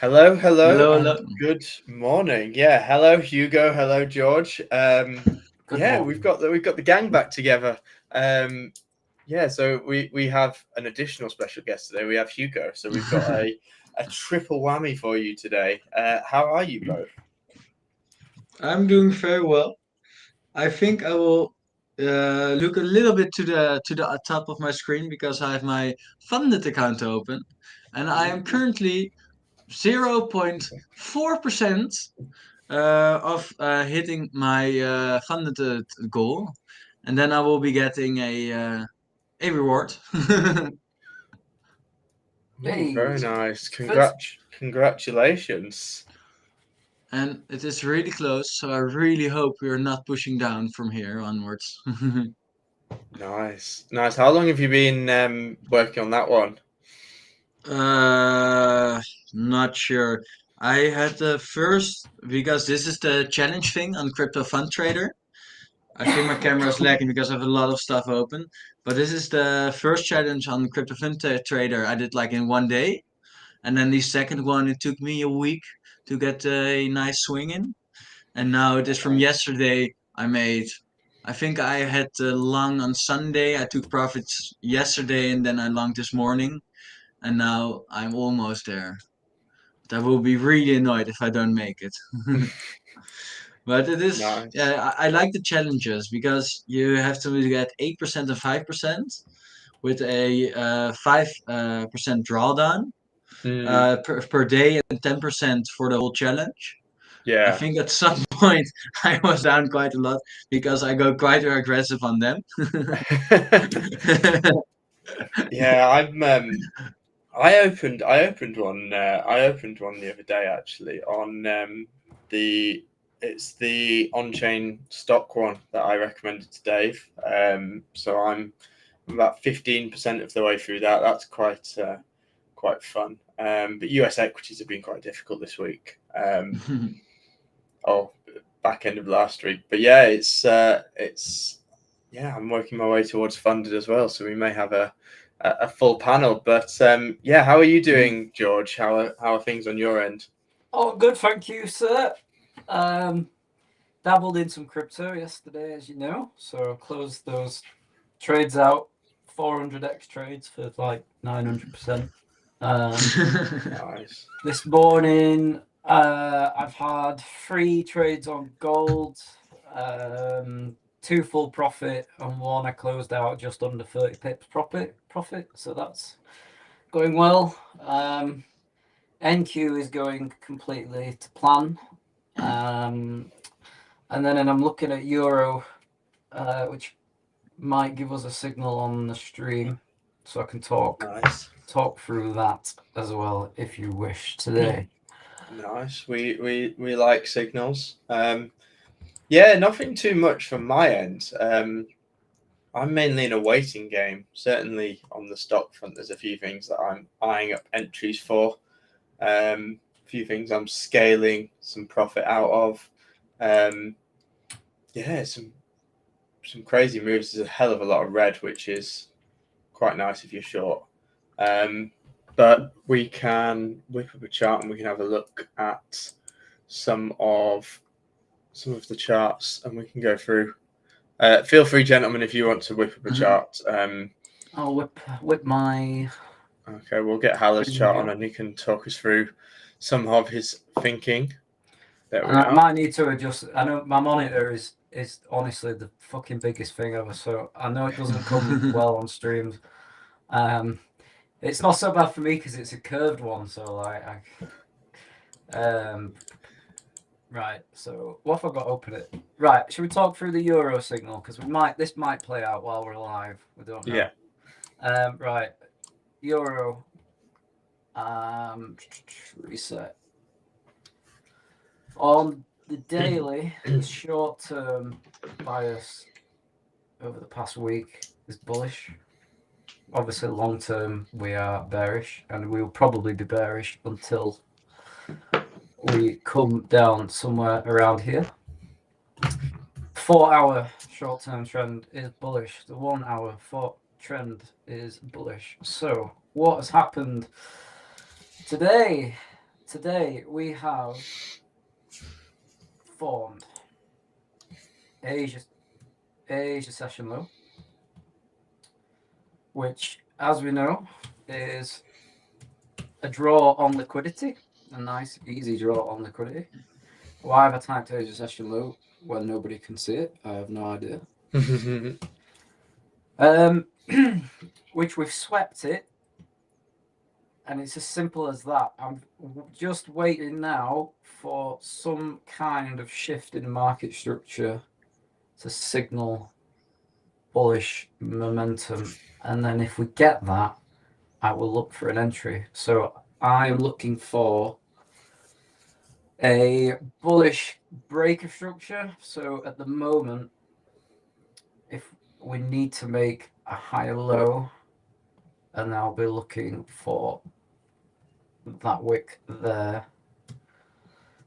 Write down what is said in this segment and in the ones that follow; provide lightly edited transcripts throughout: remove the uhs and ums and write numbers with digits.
Hello, hello, Hello, and hello. good morning. Yeah, hello, Hugo. Hello, George. Good We've morning. got the gang back together. So we have an additional special guest today. We have Hugo. So we've got a triple whammy for you today. How are you both? I'm doing very well. I think I will look a little bit to the top of my screen because I have my funded account open, and I am currently 0.4% of hitting my funded goal, and then I will be getting a reward. Very Hey, nice. first, Congratulations. And it is really close, so I really hope we are not pushing down from here onwards. Nice, nice. How long have you been working on that one? Uh, Not sure. I had the first because this is the challenge thing on Crypto Fund Trader. I think my camera is lagging because I have a lot of stuff open. But this is the first challenge on Crypto Fund Trader I did like in one day, and then the second one it took me a week to get a nice swing in. And now it is from Nice. yesterday. I think I had long on Sunday. I took profits yesterday, and then I longed this morning, and now I'm almost there. I will be really annoyed if I don't make it. But it is, Nice. yeah, I like the challenges because you have to get 8% and 5% with a 5% drawdown Mm, per day and 10% for the whole challenge. I yeah. think at some point I was down quite a lot because I go quite aggressive on them. Yeah, I opened one the other day actually on the it's the on-chain stock one that I recommended to Dave. So I'm about 15% of the way through that. That's quite fun. But US equities have been quite difficult this week. Oh, back end of last week. But yeah, it's yeah, I'm working my way towards funded as well. So we may have a full panel. But yeah, how are you doing, George? How are things on your end? oh, good, thank you, sir. Dabbled in some crypto yesterday, as you know, so closed those trades out, 400x trades for like 900%. Nice. This morning, I've had 3 trades on gold, two full profit, and one I closed out just under 30 pips profit. So that's going well. NQ is going completely to plan. And then I'm looking at Euro, which might give us a signal on the stream, so I can talk Nice. through that as well if you wish today. Nice. We like signals. Yeah, nothing too much from my end. I'm mainly in a waiting game. Certainly on the stock front, there's a few things that I'm eyeing up entries for. A few things I'm scaling some profit out of. Yeah, some crazy moves. There's a hell of a lot of red, which is quite nice if you're short. But we can whip up a chart and we can have a look at some of the charts and we can go through. Feel free, gentlemen, if you want to whip up a chart. I'll whip my. Okay, we'll get Haller's chart on and he can talk us through some of his thinking. There we I are. might need to adjust. I know my monitor is honestly the fucking biggest thing ever, so I know it doesn't come well on streams. It's not so bad for me because it's a curved one, so like right. So what have I got open it? Right. Should we talk through the Euro signal because this might play out while we're live. We don't know. Yeah. Right. Euro. Reset. On the daily, the short-term bias over the past week is bullish. Obviously, long-term we are bearish, and we will probably be bearish until we come down somewhere around here. 4-hour short-term trend is bullish. The 1-hour trend is bullish. So what has happened today? today we have formed Asia session low, which, as we know, is a draw on liquidity, a nice easy draw on liquidity. Why have I typed Asia session low when nobody can see it? I have no idea. Which we've swept it, and it's as simple as that. I'm just waiting now for some kind of shift in market structure to signal bullish momentum, and then if we get that, I will look for an entry. So I'm looking for a bullish breaker structure. So at the moment, if we need to make a higher low, and I'll be looking for that wick there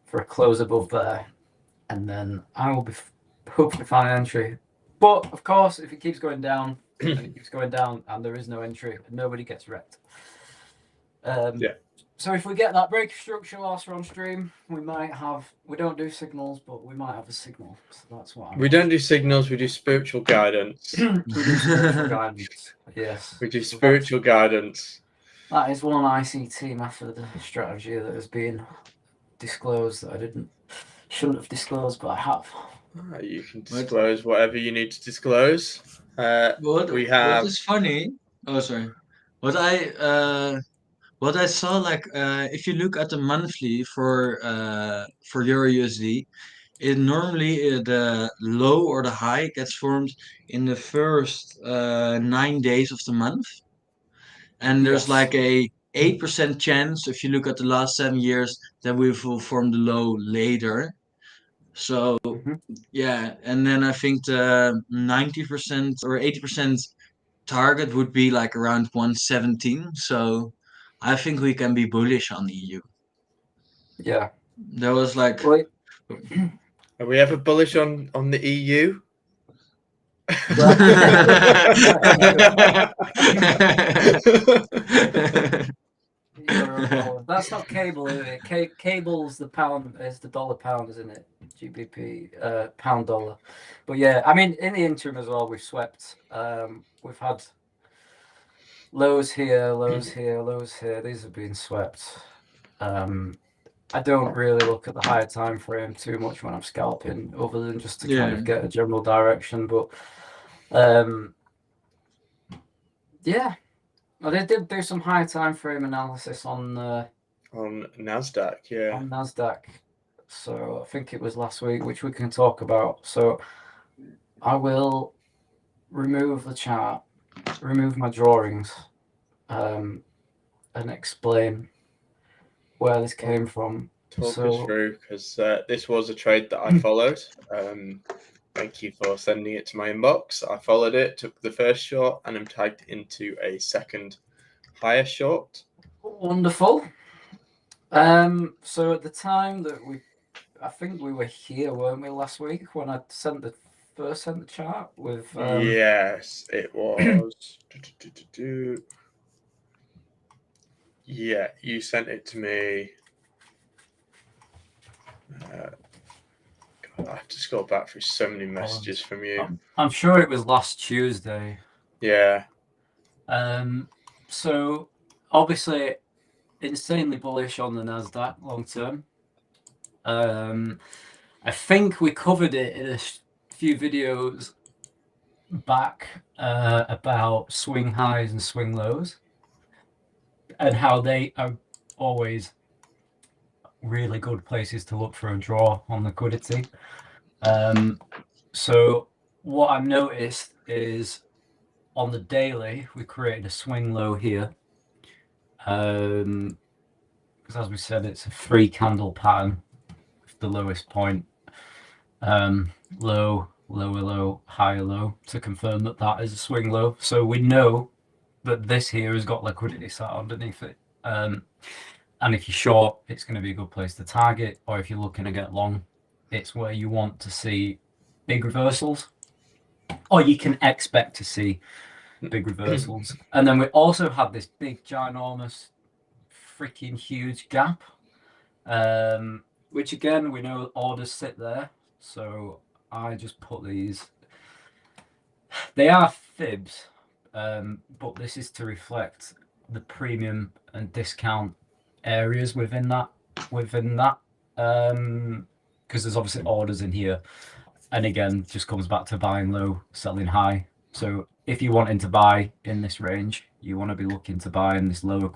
for a close above there, and then I will be hopefully find an entry. But of course, if it keeps going down and it keeps going down and there is no entry, nobody gets wrecked. So if we get that breaker structure whilst we're on stream, we don't do signals, but we might have a signal. So that's what we don't do signals, we do spiritual guidance. We do spiritual guidance. Yes. We do spiritual guidance. That is one ICT method strategy that has been disclosed that I shouldn't have disclosed, but I have. You can disclose whatever you need to disclose. What is funny? Oh, sorry. What I saw, like, if you look at the monthly for Euro USD, it normally the low or the high gets formed in the first 9 days of the month, and there's like a 8% chance if you look at the last 7 years that we will form the low later. So yeah, and then I think the 90% or 80% target would be like around 117. So I think we can be bullish on the EU. Yeah. There was like. Wait. Are we ever bullish on the EU? That's not cable, is it? Cable's the pound, is the dollar pound, isn't it? GBP, pound dollar. But yeah, I mean, in the interim as well, we've swept. We've had lows here, lows here, lows here. These have been swept. I don't really look at the higher time frame too much when I'm scalping, other than just to kind of get a general direction. But yeah, well, they did do some higher time frame analysis on Nasdaq, yeah. On Nasdaq. So I think it was last week, which we can talk about. So I will remove the chart, remove my drawings, and explain where this came from. Talk us through, because this was a trade that I followed. Thank you for sending it to my inbox. I followed it, took the first short, and I'm tagged into a second higher short. Wonderful. So at the time that I think we were here, weren't we, last week when I sent the chart with? Yes, it was. Yeah, you sent it to me. God, I have to scroll back through so many messages from you. I'm sure it was last Tuesday. Yeah. So obviously, insanely bullish on the Nasdaq long term. I think we covered it in a few videos back about swing highs and swing lows, and how they are always really good places to look for a draw on liquidity. So what I've noticed is on the daily, we created a swing low here. Because as we said, it's a 3-candle pattern with the lowest point. Low, lower low, higher low, to confirm that that is a swing low. So we know that this here has got liquidity sat underneath it. And if you're short, it's going to be a good place to target. Or if you're looking to get long, it's where you want to see big reversals. Or you can expect to see big reversals. And then we also have this big, ginormous, freaking huge gap which again, we know orders sit there. So I just put these. They are fibs, but this is to reflect the premium and discount areas within that. Because there's obviously orders in here, and again, just comes back to buying low, selling high. So if you're wanting to buy in this range, you want to be looking to buy in these lower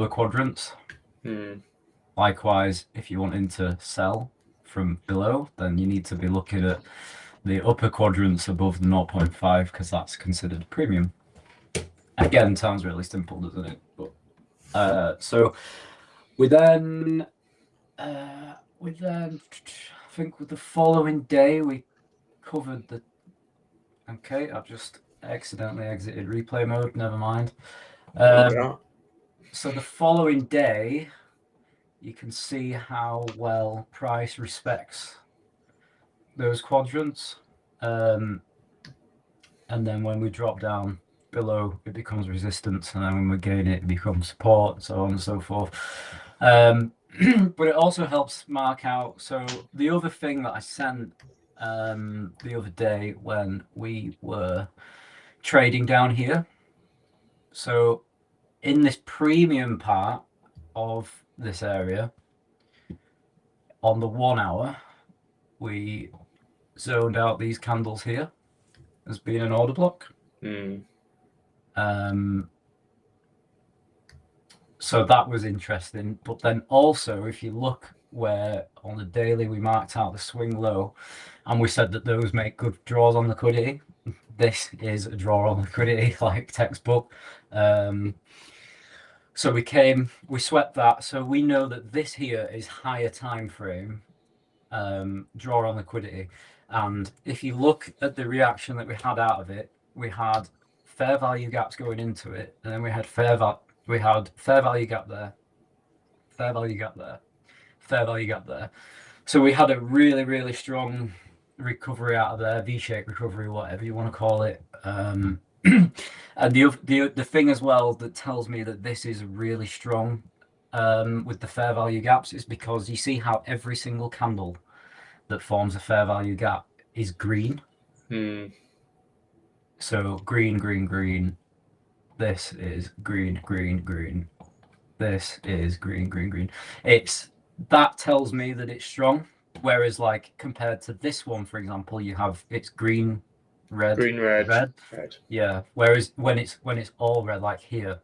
quadrants. Likewise, if you're wanting to sell from below, then you need to be looking at the upper quadrants above the 0.5 because that's considered premium. Again, sounds really simple, doesn't it? But so we then I think with the following day we covered the. Okay, I've just accidentally exited replay mode. Never mind. So the following day, you can see how well price respects those quadrants, and then when we drop down below, it becomes resistance, and then when we gain it, it becomes support, and so on and so forth. But it also helps mark out. So the other thing that I sent the other day when we were trading down here, so in this premium part of this area, on the 1 hour, we zoned out these candles here as being an order block. So that was interesting. But then also, if you look where on the daily we marked out the swing low, and we said that those make good draws on liquidity. This is a draw on liquidity, like textbook. So we swept that. So we know that this here is higher time frame, draw on liquidity. And if you look at the reaction that we had out of it, we had fair value gaps going into it, and then we had fair value gap there, fair value gap there, fair value gap there. So we had a really, really strong recovery out of there, V-shaped recovery, whatever you want to call it. And the thing as well that tells me that this is really strong with the fair value gaps is because you see how every single candle that forms a fair value gap is green. So green, green, green. This is green, green, green. This is green, green, green. That tells me that it's strong. Whereas, like compared to this one, for example, it's green, red, red. Yeah. Whereas when it's all red, like here,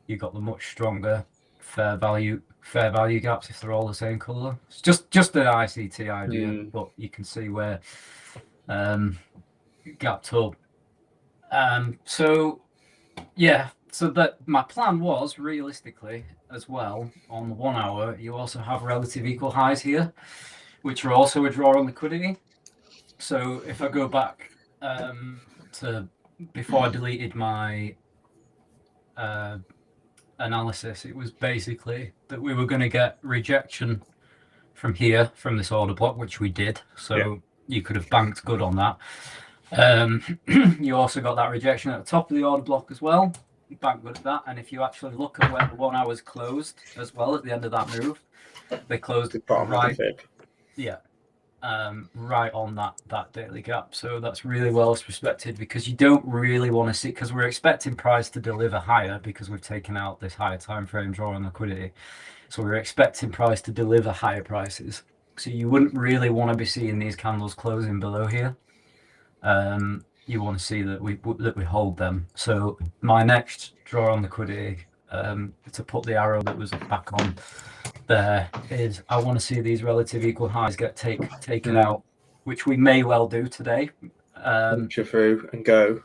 you've got the much stronger fair value gaps if they're all the same color. It's just an ICT idea, but you can see where gapped up. So yeah, so that my plan was realistically as well on the 1 hour, you also have relative equal highs here, which are also a draw on liquidity. So if I go back to before I deleted my analysis, it was basically that we were going to get rejection from here, from this order block, which we did. So you could have banked good on that. You also got that rejection at the top of the order block as well. You banked good at that. And if you actually look at where the 1 hour's closed as well at the end of that move, they closed right. Yeah. Right on that daily gap. So that's really well respected, because you don't really want to see, because we're expecting price to deliver higher because we've taken out this higher time frame draw on liquidity. So we're expecting price to deliver higher prices. So you wouldn't really want to be seeing these candles closing below here. You want to see that we hold them. So my next draw on liquidity, to put the arrow that was back on there, is I want to see these relative equal highs get taken out, which we may well do today. Puncture through and go,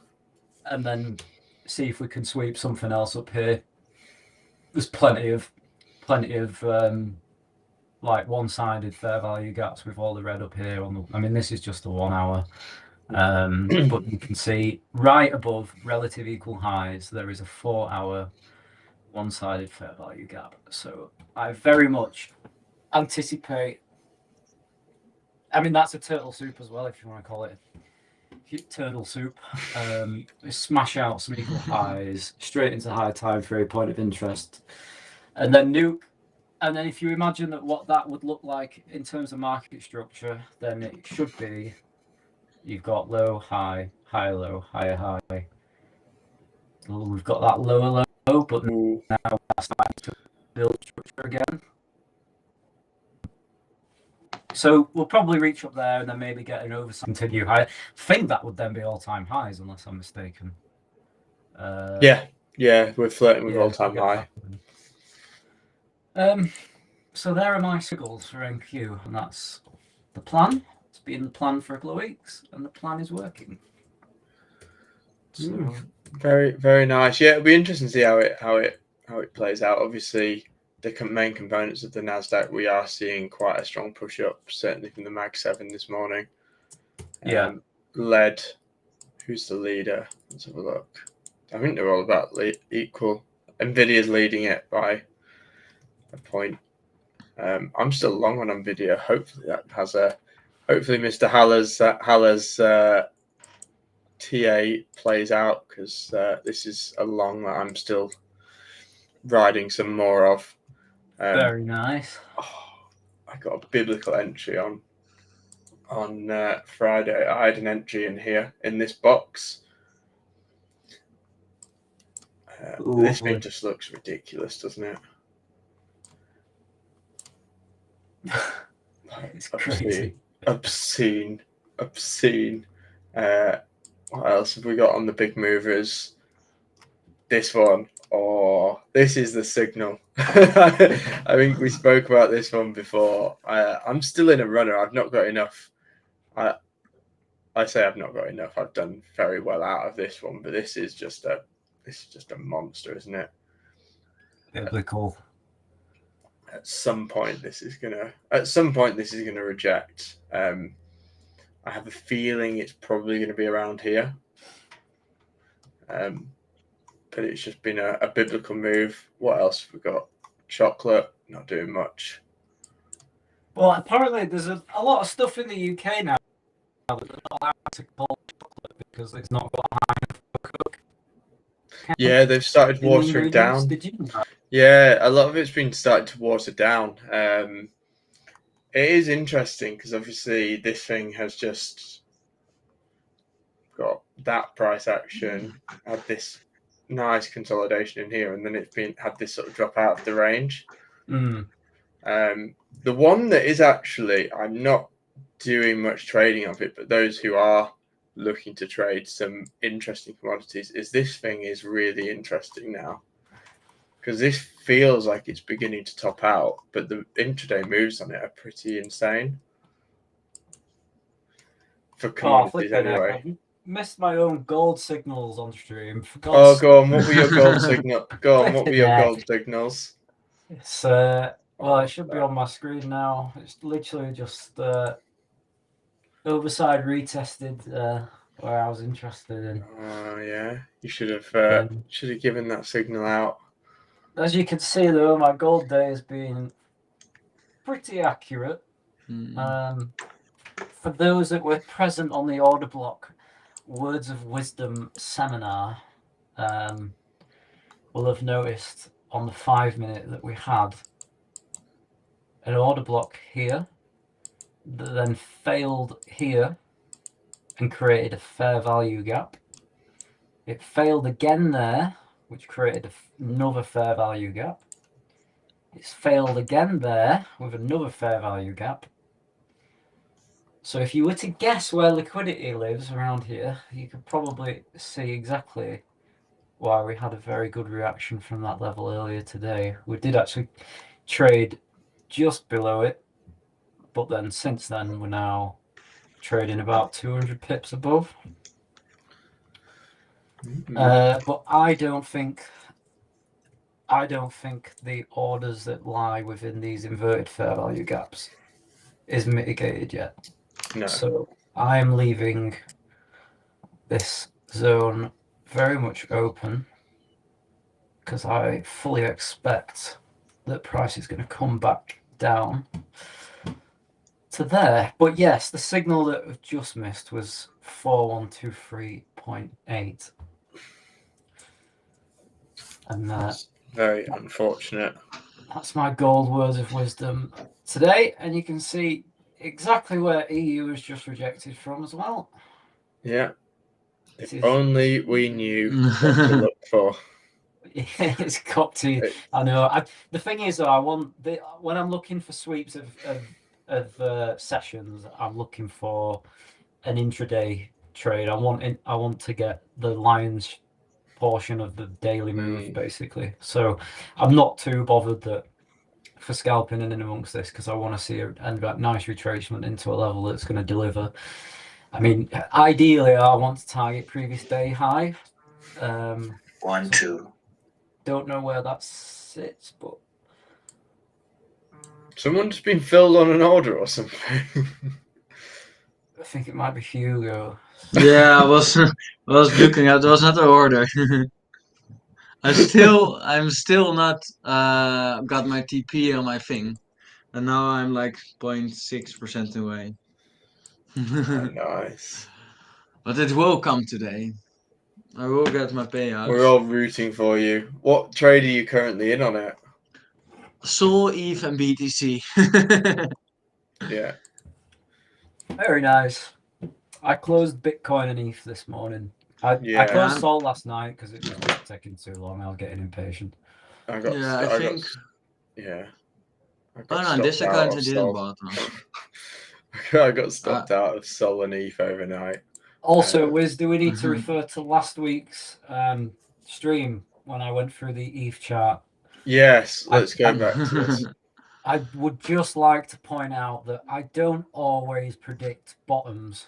and then see if we can sweep something else up here. There's plenty of like one-sided fair value gaps with all the red up here I mean, this is just a 1 hour. But you can see right above relative equal highs, there is a 4 hour one-sided fair value gap. So I very much anticipate, I mean, that's a turtle soup as well, if you want to call it turtle soup. Smash out some equal highs straight into high time frame point of interest, and then nuke And then if you imagine that what that would look like in terms of market structure, then it should be you've got low, high, high, low, higher, high. We've got that lower low, but Ooh. now we're starting to build structure again. So we'll probably reach up there and then maybe get an oversight, continue high. I think that would then be all-time highs, unless I'm mistaken. Yeah, we're flirting with all-time high. So there are my signals for NQ, and that's the plan. It's been the plan for a couple of weeks, and the plan is working. So very, very nice. Yeah, it'll be interesting to see how it plays out. Obviously, the main components of the Nasdaq, we are seeing quite a strong push up, certainly from the Mag 7 this morning. Led, who's the leader? Let's have a look. I think they're all about equal. Nvidia's leading it by a point. I'm still long on Nvidia. Hopefully that has hopefully Mr. Haller's TA plays out, because this is a long that I'm still riding some more of. very nice. I got a biblical entry on Friday. I had an entry in here in this box. This thing just looks ridiculous, doesn't it? It's crazy. Obscene. What else have we got on the big movers? This one. Oh, this is the signal. I think we spoke about this one before. I'm still in a runner. I've not got enough. I say I've not got enough. I've done very well out of this one, but this is just a monster, isn't it? Biblical. At some point, this is gonna reject. I have a feeling it's probably going to be around here. But it's just been a biblical move. What else have we got? Chocolate, not doing much. Well, apparently there's a lot of stuff in the UK now that they're not allowed to call chocolate because it's not got high enough cook. Yeah, they've started watering down. Did you know? Yeah, a lot of it's been starting to water down. It is interesting because obviously this thing has just got that price action, had this nice consolidation in here, and then it's had this sort of drop out of the range. The one that is actually, I'm not doing much trading of it, but those who are looking to trade some interesting commodities, is this thing is really interesting now, because this feels like it's beginning to top out, but the intraday moves on it are pretty insane for commodities anyway. I missed my own gold signals on stream. Go on. What were your gold signals? What were your gold signals? It's well, it should be on my screen now. It's literally just overside retested where I was interested in. Oh yeah, you should have given that signal out. As you can see, though, my gold day has been pretty accurate. For those that were present on the order block Words of Wisdom seminar, will have noticed on the 5-minute that we had an order block here that then failed here and created a fair value gap. It failed again there, which created another fair value gap. It's failed again there with another fair value gap. So if you were to guess where liquidity lives around here, you could probably see exactly why we had a very good reaction from that level earlier today. We did actually trade just below it, but then since then we're now trading about 200 pips above. But I don't think the orders that lie within these inverted fair value gaps is mitigated yet. No. So I'm leaving this zone very much open because I fully expect that price is going to come back down to there. But yes, the signal that we've just missed was 4123.8. And that's very unfortunate. That's my gold words of wisdom today, and you can see exactly where EU was just rejected from as well. Yeah. It If is- only we knew what to look for. It's got to. I know. The thing is, though, when I'm looking for sweeps of sessions, I'm looking for an intraday trade. I want to get the lion's portion of the daily move, basically. So I'm not too bothered that for scalping in amongst this, because I want to see a nice retracement into a level that's going to deliver. I mean, ideally, I want to target previous day high. 1, 2. Don't know where that sits, but Someone's been filled on an order or something. I think it might be Hugo. Yeah, I was looking at. It was not an order. I'm still not got my TP on my thing, and now I'm like 0.6% away. Oh, nice. But it will come today. I will get my payout. We're all rooting for you. What trade are you currently in on it? Sol, ETH, and BTC. Yeah. Very nice. I closed Bitcoin and ETH this morning. I Yeah. closed Sol last night because it was just taking too long. I was getting impatient. I got. Yeah, I I think. yeah. I Oh got no, this stopped out account of I didn't Sol. bought on. I got stopped out of Sol and ETH overnight. Also, Wiz, do we need to refer to last week's stream when I went through the ETH chart? Yes, let's go back to this. I would just like to point out that I don't always predict bottoms,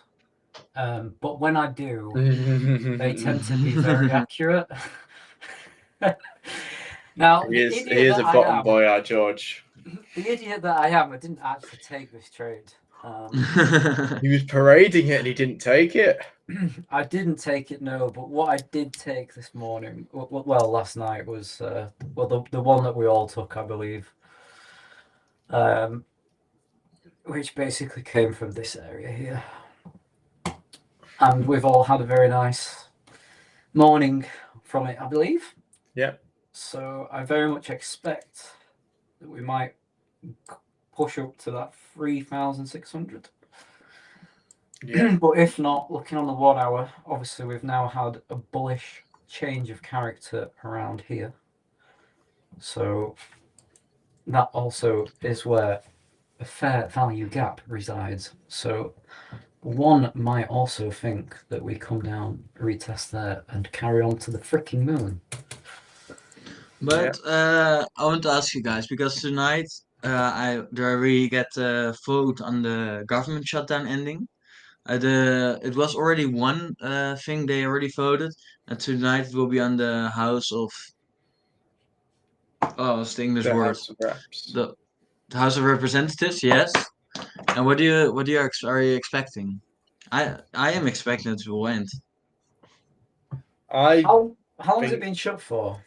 but when I do, they tend to be very accurate. Now, he is a bottom boy, our George. The idiot that I am, I didn't actually take this trade. He was parading it and he didn't take it. I didn't take it, no. But what I did take this morning, well, last night was the one that we all took, I believe, which basically came from this area here, and we've all had a very nice morning from it, I believe. Yeah. So I very much expect that we might push up to that 3,600. Yeah. But if not, looking on the 1 hour, obviously we've now had a bullish change of character around here. So that also is where a fair value gap resides. So one might also think that we come down, retest there, and carry on to the freaking moon. But I want to ask you guys, because tonight we get a vote on the government shutdown ending. It was already one thing they already voted, and tonight it will be on the House of. Oh, what's the English word? House of Reps. The House of Representatives, yes. And what are you expecting? I am expecting it will end. How long has it been shut for?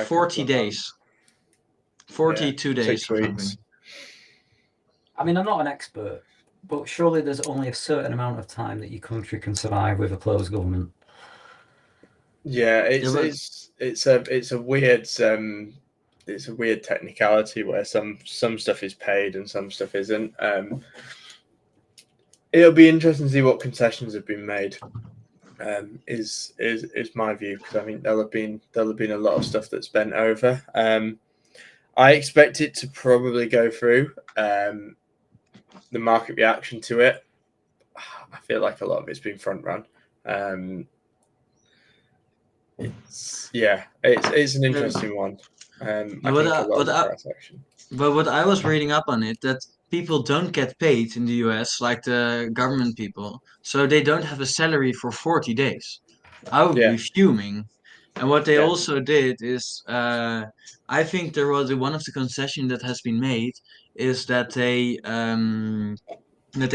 40 days. 42 days 6 or weeks. something. I mean, I'm not an expert, but surely there's only a certain amount of time that your country can survive with a closed government. Yeah, it's a weird technicality where some stuff is paid and some stuff isn't. It'll be interesting to see what concessions have been made. Is my view, because I think there'll have been a lot of stuff that's bent over. I expect it to probably go through. The market reaction to it, I feel like a lot of it's been front run. It's an interesting one. But what I was reading up on it, that people don't get paid in the US like the government people, so they don't have a salary for 40 days. I would be fuming. And what they also did is, I think there was one of the concessions that has been made is that they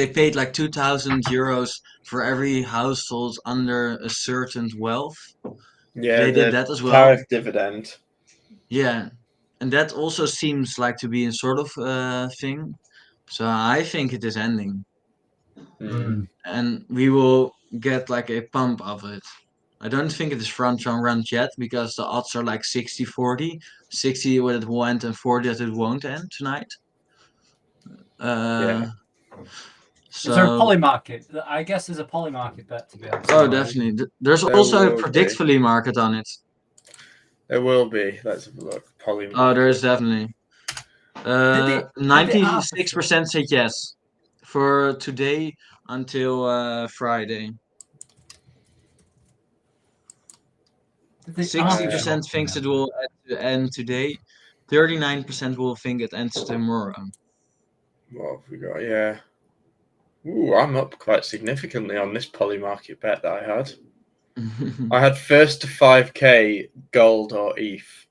paid like 2,000 euros for every household under a certain wealth. Yeah, they did that as well. Tariff dividend. Yeah, and that also seems like to be a sort of thing. So I think it is ending, and we will get like a pump of it. I don't think it is front run yet because the odds are like 60-40. 60 when it will end and 40 that it won't end tonight. Yeah. Is there a So poly market? I guess there's a poly market bet to be able to. oh, definitely. There's There also a will be. predictfully market on it. There will be. Let's have a look. Poly Oh, there is market. definitely. Did they 96% said yes for today until Friday. 60% thinks it will end today. 39% will think it ends tomorrow. What have we got? Yeah. Ooh, I'm up quite significantly on this poly market bet that I had. I had first to 5k gold or ETH.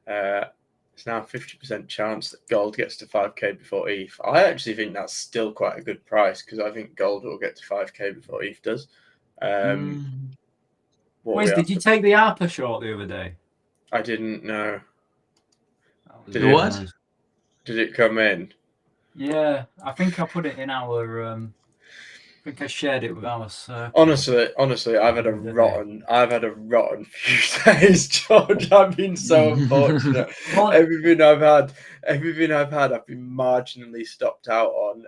It's now a 50% chance that gold gets to 5k before ETH. I actually think that's still quite a good price because I think gold will get to 5k before ETH does. Wiz, did you take the ARPA short the other day? I didn't know. The what? Did it come in? Yeah, I think I put it in our. I think I shared it with our. Honestly, I've had a rotten few days, George. I've been so unfortunate. everything I've had, I've been marginally stopped out on.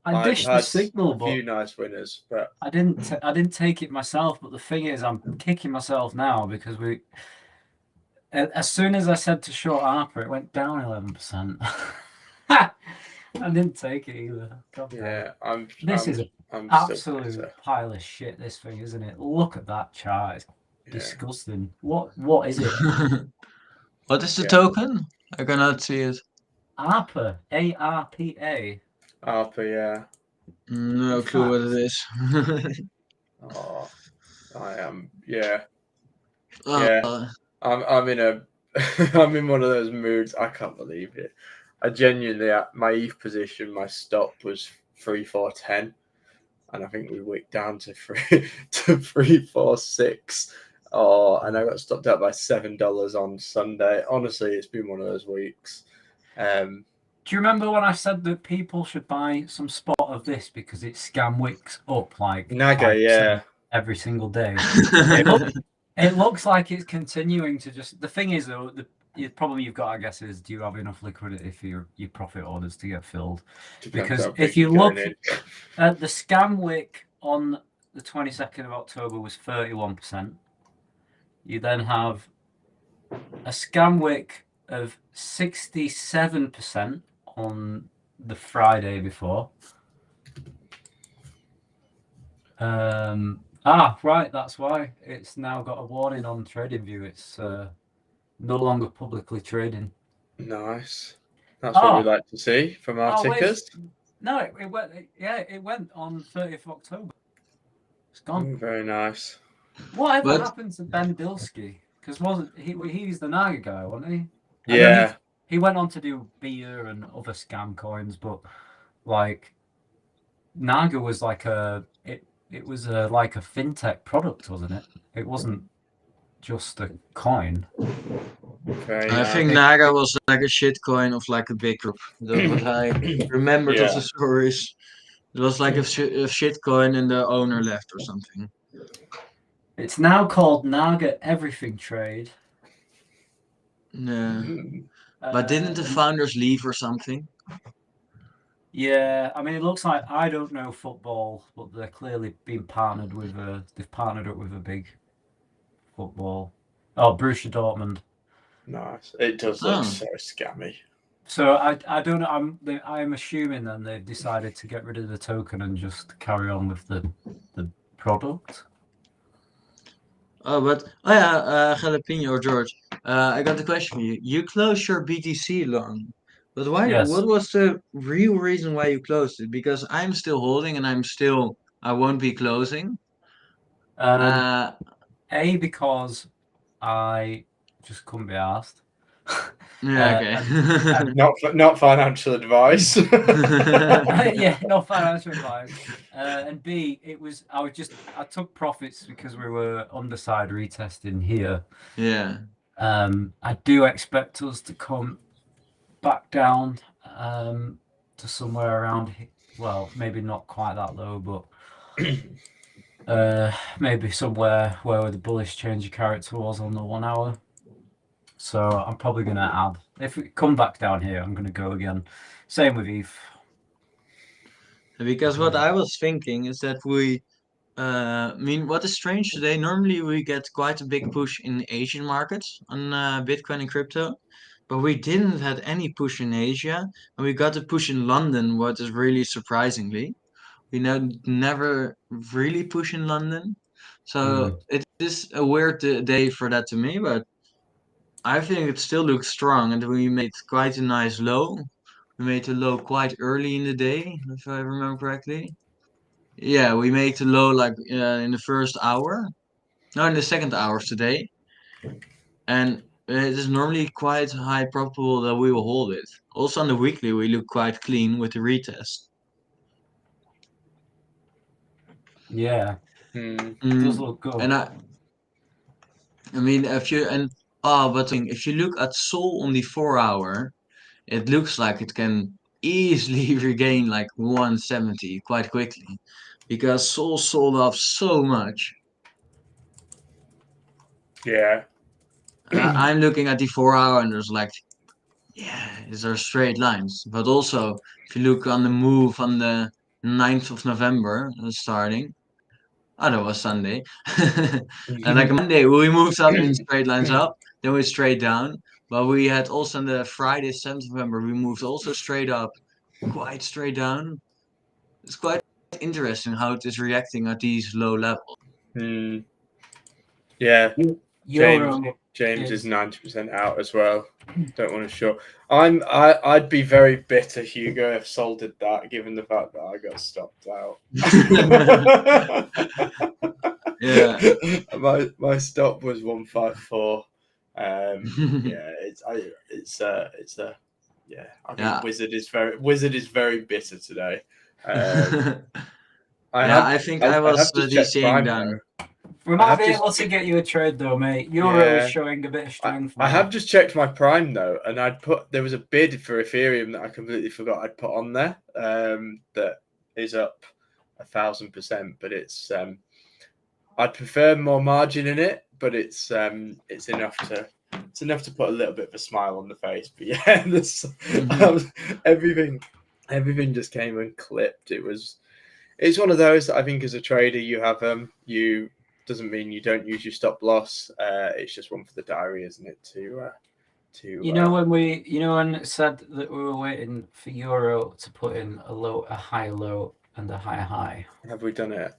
I dished the signal, but a few nice winners, but I didn't take it myself. But the thing is, I'm kicking myself now because as soon as I said to short ARPA, it went down 11%. I didn't take it either. This is an absolute pile of shit. This thing, isn't it? Look at that chart. It's disgusting. What is it? What is the token? I cannot see it. ARPA. ARPA. ARPA, yeah. No clue what it is. Oh, I am. Yeah. Yeah. I'm in a. I'm in one of those moods. I can't believe it. I genuinely, my ETH position, my stop was 3,410, and I think we wicked down to 3,460. Oh, and I got stopped out by $7 on Sunday. Honestly, it's been one of those weeks. Do you remember when I said that people should buy some spot of this because it scam wicks up like Naga, yeah, every single day? It looks like it's continuing to just. The thing is, though, the problem you've got, I guess, is do you have enough liquidity for your profit orders to get filled? Because if you look at the scam wick on the 22nd of October was 31%. You then have a scam wick of 67% on the Friday before. Right, that's why it's now got a warning on TradingView. It's no longer publicly trading. Nice. That's what we like to see from our tickers. It went. It went on 30th of October. It's gone. Very nice. Whatever happened to Ben Bilski? Because he's the Naga guy, wasn't he? Yeah. He went on to do beer and other scam coins, but like Naga was like it was like a fintech product, wasn't it? It wasn't just a coin. I think Naga was like a shit coin of like a big group. That's what I remembered of the stories. It was like a shit coin and the owner left or something. It's now called Naga Everything Trade. Yeah. But didn't the founders leave or something? Yeah, I mean, it looks like I don't know football, but they're clearly being partnered with they've partnered up with a big football. Oh, Borussia Dortmund. Nice. It does look so scammy. So I don't know. I'm assuming then they've decided to get rid of the token and just carry on with the product. Jalapeno or George, I got the question for you. You closed your BTC long. But why? Yes. What was the real reason why you closed it? Because I'm still holding and I won't be closing. Because I just couldn't be asked. Yeah, okay. Not financial advice. Yeah, not financial advice. And B, I took profits because we were underside retesting here. Yeah. I do expect us to come back down to somewhere around, well, maybe not quite that low, but Maybe somewhere where the bullish change of character was on the 1 hour. So I'm probably going to add. If we come back down here, I'm going to go again. Same with ETH. Because what I was thinking is that I mean, what is strange today, normally we get quite a big push in Asian markets on Bitcoin and crypto, but we didn't had any push in Asia, and we got a push in London, what is really surprisingly. We never really push in London, so it is a weird day for that to me, but I think it still looks strong, and we made quite a nice low. We made the low quite early in the day, if I remember correctly. Yeah, we made the low like in the first hour, no, in the second hour today, and it is normally quite high probable that we will hold it. Also on the weekly, we look quite clean with the retest. Yeah, Hmm. does look good. And I mean, if you look at Sol on the 4 hour, it looks like it can easily regain like 170 quite quickly, because Sol sold off so much. Yeah. I'm looking at the 4 hour and there's like, yeah, these are straight lines. But also, if you look on the move on the 9th of November, starting, oh, that was Sunday. And like Monday, we moved up in straight lines up, then we straight down. But we had also on the Friday, 7th of November, we moved also straight up, quite straight down. It's quite interesting how it is reacting at these low levels. Hmm. Yeah. Euro James is 90% out as well. Don't want to show. I'd be very bitter, Hugo, if Sol did that, given the fact that I got stopped out. Yeah. My stop was 154. Yeah, I think Wizard is very bitter today. I think I was have to check DCing Prime down. though. We might be able to get you a trade though, mate. Euro is showing a bit of strength. I have just checked my Prime though, and there was a bid for Ethereum that I completely forgot I'd put on there. That is up 1,000%, but it's I'd prefer more margin in it, but it's enough to put a little bit of a smile on the face. But yeah, everything just came and clipped. It's one of those that I think as a trader you have you doesn't mean you don't use your stop loss. It's just one for the diary, isn't it? When it said that we were waiting for Euro to put in a higher low and a higher high. Have we done it?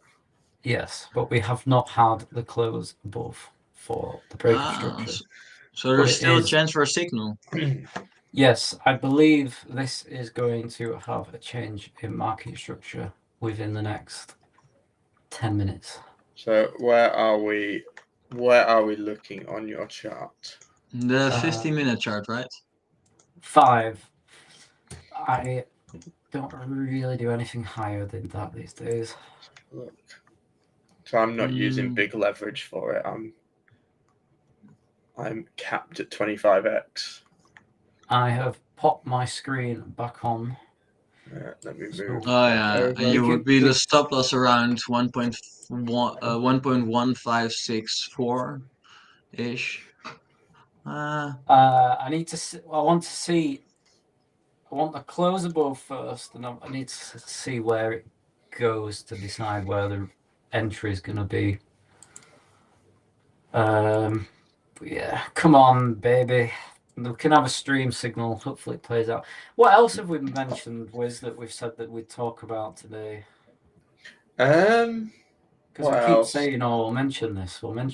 Yes, but we have not had the close above for the break of structure. So there's still a chance for a signal. Yes, I believe this is going to have a change in market structure within the next 10 minutes. So where are we looking on your chart? The 50-minute chart, right? 5. I don't really do anything higher than that these days. Look. So I'm not using big leverage for it. I'm capped at 25x. I have popped my screen back on. Let me move. Oh yeah, and you would be the stop loss around 1.1564 ish. I want the close above first, and I need to see where it goes to decide where the entry is going to be. Yeah, come on, baby. We can have a stream signal. Hopefully it plays out. What else have we mentioned, Wiz, that we've said that we'd talk about today? Because we keep saying, we'll mention this. And then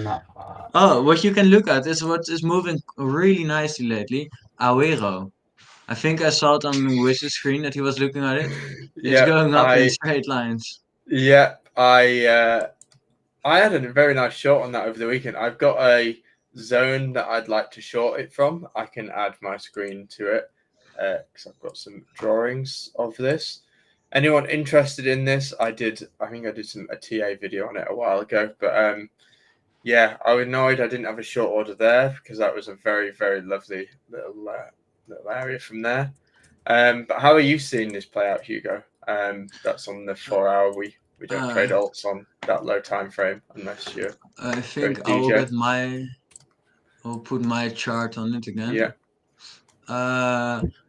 that part. Oh, what you can look at is what is moving really nicely lately. Awero. I think I saw it on Wiz's screen that he was looking at it. It's going up in straight lines. Yeah, I had a very nice short on that over the weekend. I've got a zone that I'd like to short it from. I can add my screen to it because I've got some drawings of this. Anyone interested in this? I think I did a TA video on it a while ago. But yeah, I was annoyed I didn't have a short order there because that was a very, very lovely little area from there. But how are you seeing this play out, Hugo? That's on the 4-hour. We don't trade alts on that low time frame unless you're I think trading I will DJ. I'll put my chart on it again. Yeah.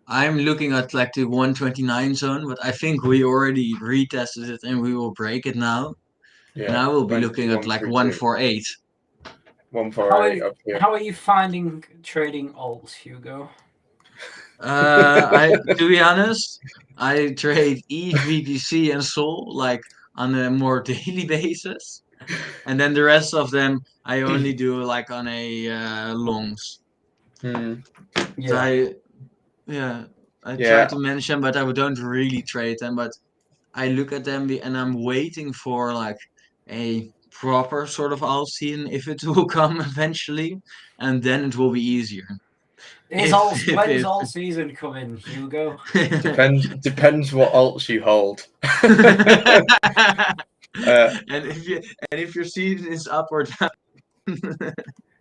I'm looking at like the 129 zone, but I think we already retested it and we will break it now. Yeah. And I will be Went looking at like 132. 148. 148 up here. How are you finding trading alts, Hugo? To be honest, I trade ETH, BTC, and Sol like on a more daily basis, and then the rest of them I only do like on a longs. So I try to manage them, but I don't really trade them. But I look at them and I'm waiting for like a proper sort of alt season if it will come eventually, and then it will be easier. When is all season coming, Hugo? Depends what alts you hold. And if your season is up or down.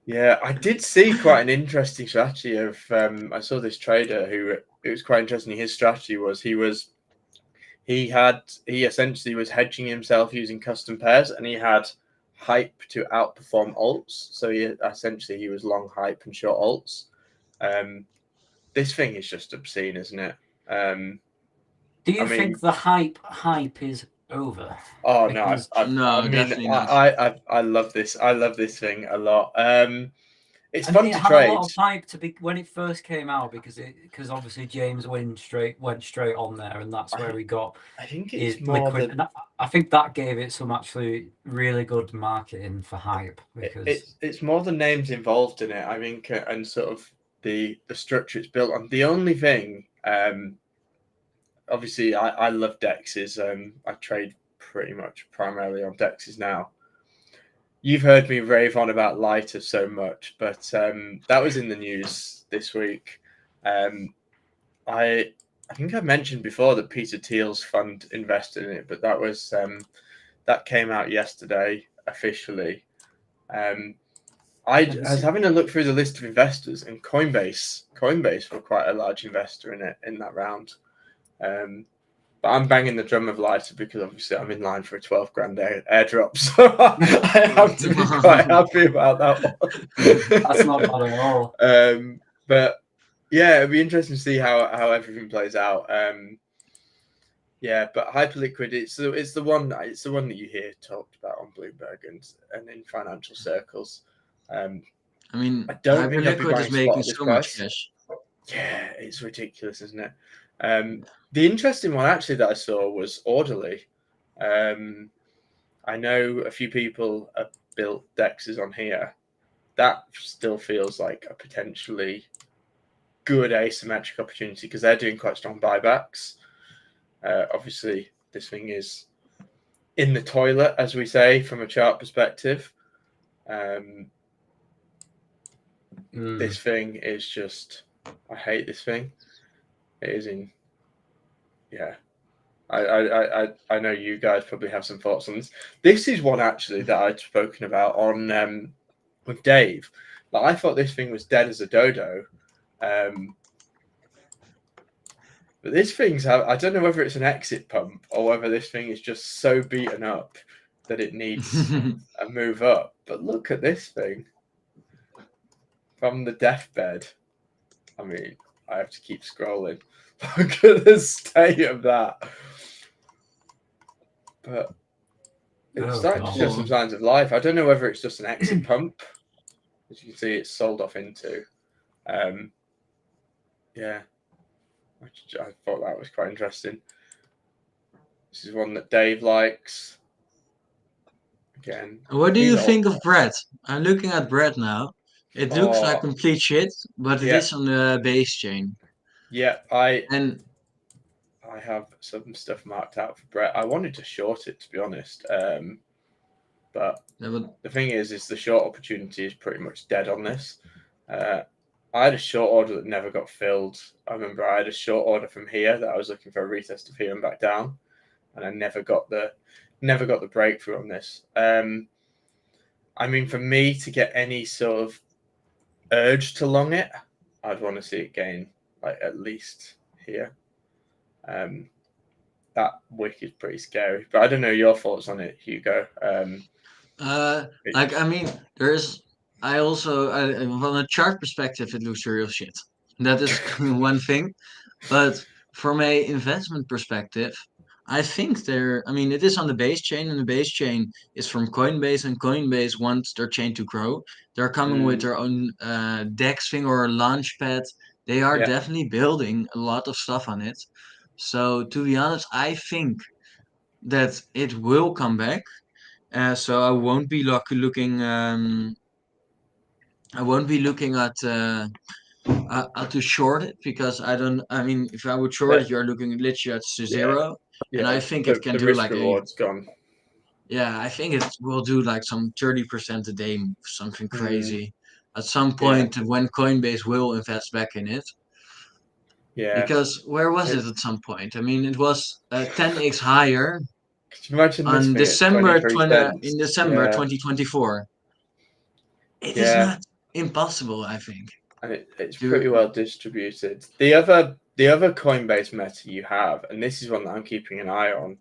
Yeah, I did see quite an interesting strategy of I saw this trader who it was quite interesting. His strategy was he essentially was hedging himself using custom pairs, and he had hype to outperform alts. So he was long hype and short alts. This thing is just obscene, isn't it? Do you think the hype is over? Oh Because no! Definitely not. I love this. I love this thing a lot. It's fun to had trade. a lot of hype when it first came out because obviously James went straight on there, and that's where we got. I think it's liquid. And I think that gave it some actually really good marketing for hype because it's more the names involved in it. I think, and sort of the structure it's built on. The only thing, obviously, I love dexes. I trade pretty much primarily on dexes now. You've heard me rave on about Lighter so much, but that was in the news this week. I think I mentioned before that Peter Thiel's fund invested in it, but that was that came out yesterday officially. I was having a look through the list of investors, and Coinbase were quite a large investor in it in that round. But I'm banging the drum of Lighter because obviously I'm in line for a 12 grand airdrop, so I have to be quite happy about that one. That's not bad at all. But yeah, it'd be interesting to see how everything plays out. Yeah, but Hyperliquid, it's the one that you hear talked about on Bloomberg and in financial circles. I don't think Hyperliquid is making so much cash. Yeah, it's ridiculous, isn't it? The interesting one actually that I saw was Orderly. I know a few people have built dexes on here. That still feels like a potentially good asymmetric opportunity because they're doing quite strong buybacks. Obviously, this thing is in the toilet, as we say, from a chart perspective. This thing is just, I hate this thing. It is in, yeah. I know you guys probably have some thoughts on this. This is one actually that I'd spoken about on with Dave. Like, I thought this thing was dead as a dodo. But this thing's, I don't know whether it's an exit pump or whether this thing is just so beaten up that it needs a move up. But look at this thing. From the deathbed. I mean, I have to keep scrolling. Look at the state of that. But it's starting to show some signs of life. I don't know whether it's just an exit pump. As you can see, it's sold off into. Yeah. I thought that was quite interesting. This is one that Dave likes. Again. What do you think of bread? I'm looking at bread now. It looks like complete shit, but it is on the base chain. Yeah, I have some stuff marked out for Brett. I wanted to short it, to be honest. But the thing is the short opportunity is pretty much dead on this. I had a short order that never got filled. I remember I had a short order from here that I was looking for a retest of here and back down, and I never got the breakthrough on this. I mean, for me to get any sort of urge to long it, I'd want to see it gain like at least here. that wick is pretty scary. But I don't know your thoughts on it, Hugo. Like I mean, from a chart perspective, it looks real shit. That is one thing, but from a investment perspective, I think I mean, it is on the base chain, and the base chain is from Coinbase, and Coinbase wants their chain to grow. They're coming with their own DEX thing or launchpad. They are definitely building a lot of stuff on it. So to be honest, I think that it will come back. So I won't be looking. I won't be looking at to short it because I don't. I mean, if I would short it, you're looking literally at zero, and I think it can the do risk like reward's gone. Yeah, I think it will do like some 30% a day, something crazy. At some Yeah. point, when Coinbase will invest back in it, Yeah. because where was it at some point? I mean, it was 10x higher Could you imagine this on thing at December 23 in cents? December Yeah. 2024. It is Yeah. not impossible, I think. And it's pretty well distributed. The other Coinbase meta you have, and this is one that I'm keeping an eye on,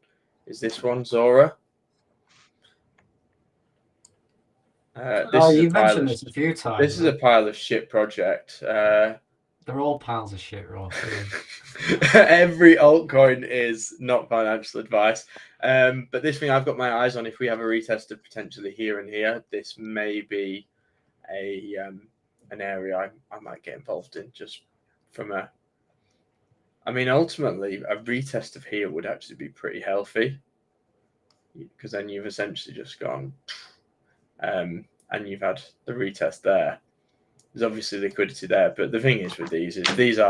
is this one, Zora. You've mentioned this a few times. This is a pile of shit project. They're all piles of shit, Ross. Every altcoin is not financial advice. But this thing I've got my eyes on, if we have a retest of potentially here and here, this may be an area I might get involved in just from a... I mean, ultimately, a retest of here would actually be pretty healthy because then you've essentially just gone... and you've had the retest there. There's obviously liquidity there, but the thing is with these is these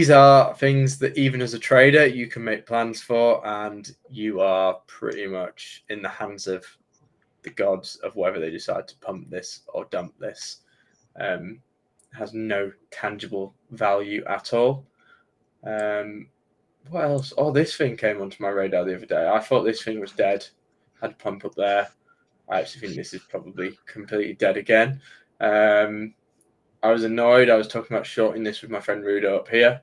are things that even as a trader you can make plans for, and you are pretty much in the hands of the gods of whether they decide to pump this or dump this. Has no tangible value at all. What else? Oh, this thing came onto my radar the other day. I thought this thing was dead. Had a pump up there. I actually think this is probably completely dead again. I was annoyed. I was talking about shorting this with my friend Rudo up here.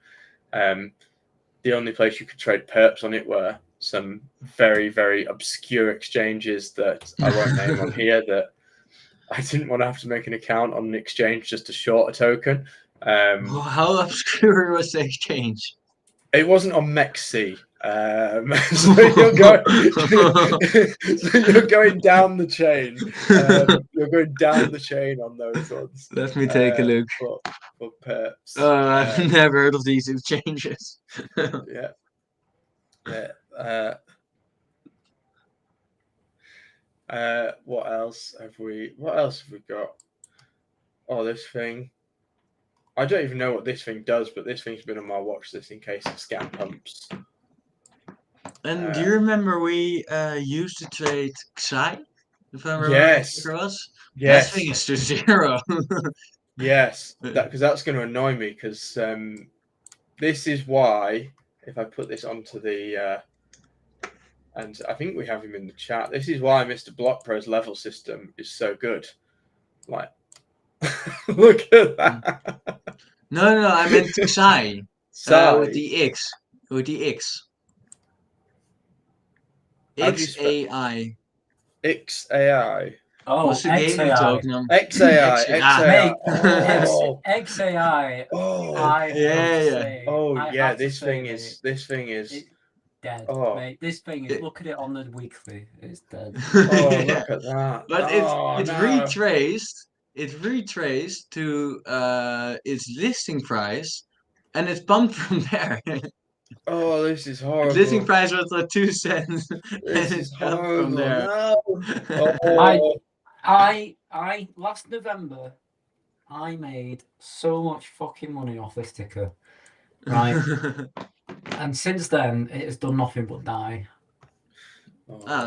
The only place you could trade perps on it were some very, very obscure exchanges that I won't name on here, that I didn't want to have to make an account on an exchange just to short a token. How obscure was the exchange? It wasn't on MEXC. So you're going down the chain. You're going down the chain on those ones. Let me take a look. For perps. I've never heard of these exchanges. Yeah. What else have we got? Oh, this thing. I don't even know what this thing does, but this thing's been on my watch list in case of scam pumps. And do you remember we used to trade Xi? If I remember yes. what it was? Yes. That thing is to zero. Yes. Because that's going to annoy me, because this is why, if I put this onto the... and I think we have him in the chat. This is why Mr. Block Pro's level system is so good. Like, look at that. No, I meant Xi. With the X. With the X. XAI. XAI. Oh, What's the gaming token? XAI. XAI. Oh, yeah. Oh, yeah. This thing is dead, mate. This thing is. Look at it on the weekly. It's dead. Oh, look at that. But it's retraced. It's retraced to its listing price, and it's pumped from there. Oh, this is horrible. Its listing price was like 2 cents. This and is it's pumped horrible. from there. No. Oh. I last November, I made so much fucking money off this ticker, right? And since then, it has done nothing but die.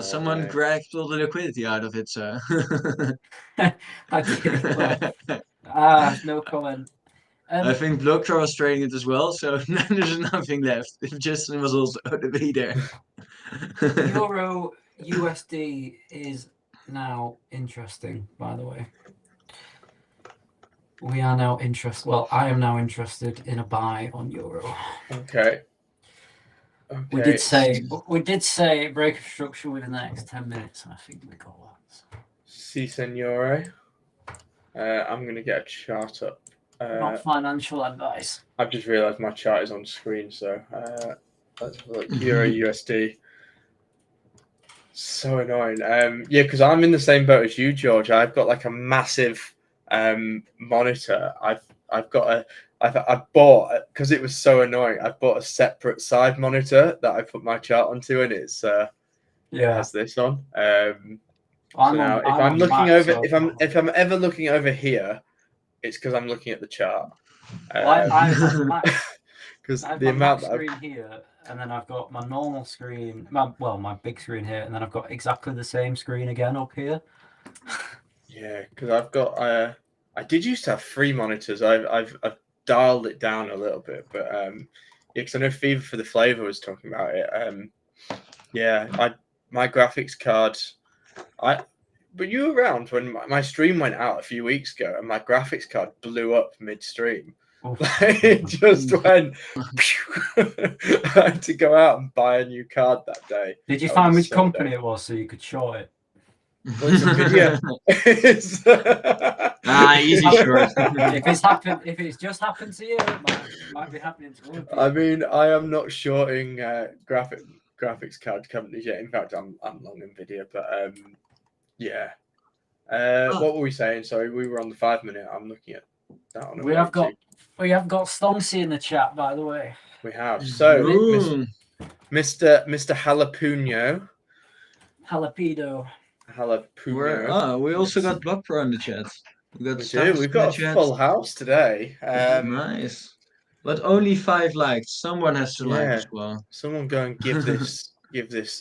Someone grabbed all the liquidity out of it, sir. I did. No comment. I think Blockchain was trading it as well, so there's nothing left. It just was also to be there. Euro USD is now interesting, by the way. We are now interested. Well, I am now interested in a buy on Euro. Okay. Okay. We did say break of structure within the next 10 minutes, and I think we got that. Si, signore. I'm going to get a chart up. Not financial advice. I've just realised my chart is on screen, so let's have a look. Euro USD. So annoying. Yeah, because I'm in the same boat as you, George. I've got like a massive monitor. I've bought, because it was so annoying, I bought a separate side monitor that I put my chart onto, and it has this on. So now, if I'm looking over, if I'm ever looking over here, it's because I'm looking at the chart. Because the amount that screen here, and then I've got my normal screen, my big screen here, and then I've got exactly the same screen again up here. Yeah, because I've got I did used to have 3 monitors. I've dialed it down a little bit, but yeah, because I know Fever for the Flavor was talking about it. Yeah, my graphics card, but you were around when my stream went out a few weeks ago, and my graphics card blew up midstream. It just went. I had to go out and buy a new card that day. Did you find which company it was so you could short it? Well, it's a video. Easy short. If it's just happened to you, it might be happening to other people. I mean, I am not shorting graphics card companies yet. In fact, I'm long Nvidia, but yeah. What were we saying? Sorry, we were on the 5-minute. I'm looking at that on. We have got Stonksy in the chat, by the way. We have. So, Mr. Jalapeno. Jalapeno. We also got Block Pro in the chat. We've got a full house today. Nice. But only 5 likes. Someone has to like as well. Someone go and give this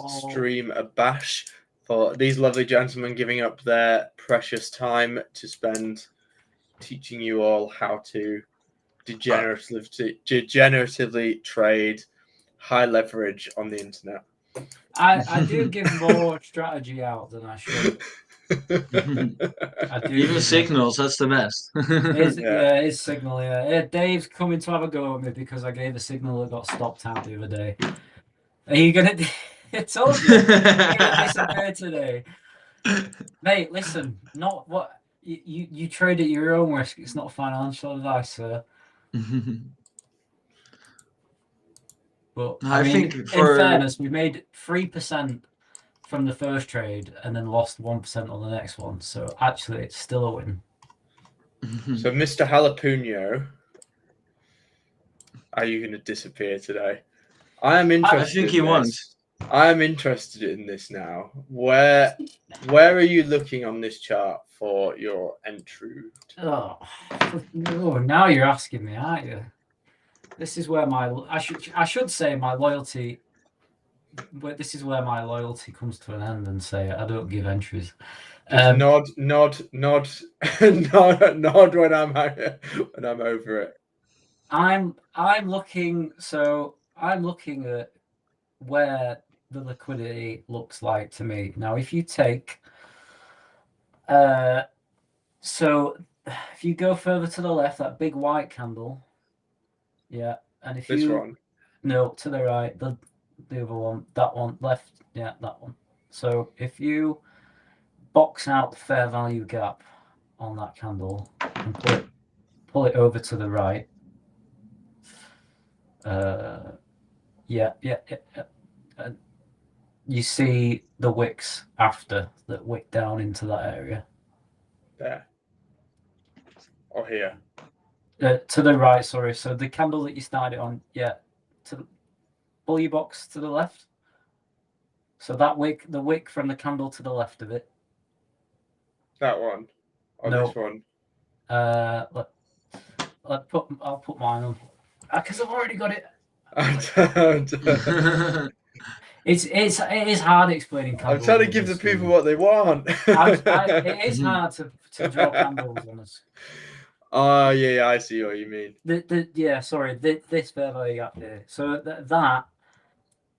stream a bash for these lovely gentlemen giving up their precious time to spend teaching you all how to degeneratively trade high leverage on the internet. I do give more strategy out than I should. Even signals, that's the best. His signal, yeah. Dave's coming to have a go at me because I gave a signal that got stopped out the other day. Are you gonna? I told you, you're gonna disappear today, mate. Listen, not what you trade at your own risk. It's not financial advice, sir. But I mean, in fairness, we made 3% from the first trade and then lost 1% on the next one. So actually, it's still a win. So, Mr. Jalapeno, are you going to disappear today? I am interested. I think he wants. I am interested in this now. Where are you looking on this chart for your entry? Oh, now you're asking me, aren't you? This is where I should say my loyalty, but this is where my loyalty comes to an end and say I don't give entries. Nod when I'm over it. I'm looking at where the liquidity looks like to me. Now, if you take so if you go further to the left, that big white candle, yeah, and if this one, no, to the right, the other one, that one, left, yeah, that one. So if you box out the fair value gap on that candle and pull it over to the right, yeah. You see the wicks after that wick down into that area. There. Or here. To the right, sorry. So the candle that you started on, yeah. Pull your box to the left. So that wick, the wick from the candle to the left of it. That one. Or no. This one. I'll put mine on. Because I've already got it. It is hard explaining candles. I'm trying to give the people what they want. It is hard to draw candles on us. Oh yeah, I see what you mean. This fair value gap here. So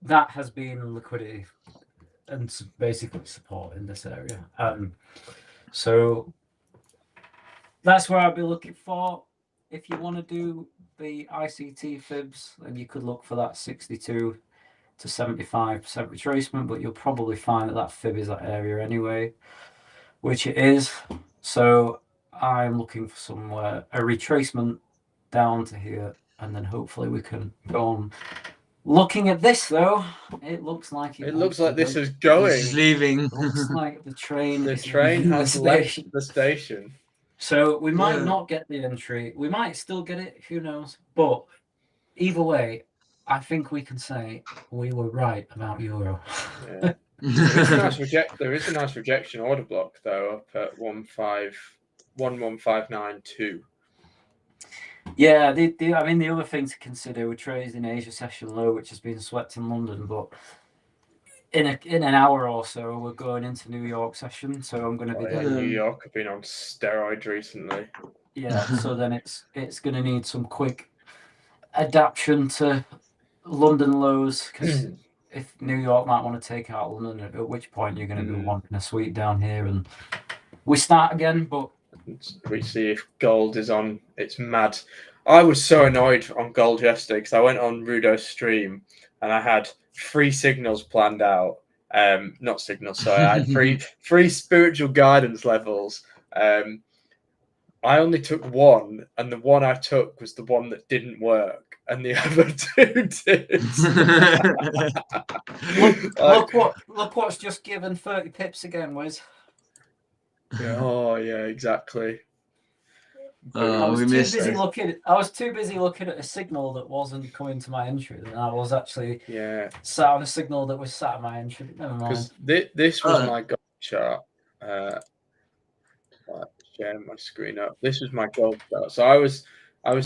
that has been liquidity and basically support in this area. So that's where I'd be looking for. If you want to do the ICT fibs, then you could look for that 62 to 75% retracement, but you'll probably find that fib is that area anyway, which it is. So I'm looking for somewhere a retracement down to here, and then hopefully we can go on. Looking at this though, it looks like It looks like this is This going. is leaving. looks like the train. The is train leaving has the left station. the station. So we might Yeah. not get the entry. We might still get it. Who knows? But either way, I think we can say we were right about euro. Yeah. There is a nice rejection order block though up at 11592. Yeah, I mean the other thing to consider, we traded in Asia session low, which has been swept in London, but in an hour or so we're going into New York session, so I'm going to be Yeah, getting, New York have been on steroids recently. yeah. So then it's going to need some quick adaptation to London lows, because if New York might want to take out London, at which point you're going to be wanting a sweep down here, and we start again. But we see if gold is on. It's mad. I was so annoyed on gold yesterday because I went on Rudo's stream and I had 3 signals planned out. Not signals, sorry. I had three spiritual guidance levels. I only took one, and the one I took was the one that didn't work, and the other 2 did. look what's just given 30 pips again, Wiz. Oh yeah, exactly. I was we too missed busy it. looking at a signal that wasn't coming to my entry, and I was actually sat on a signal that was sat at my entry. Never mind. Because this was my gold chart. Sharing my screen up. This was my gold chart. So I was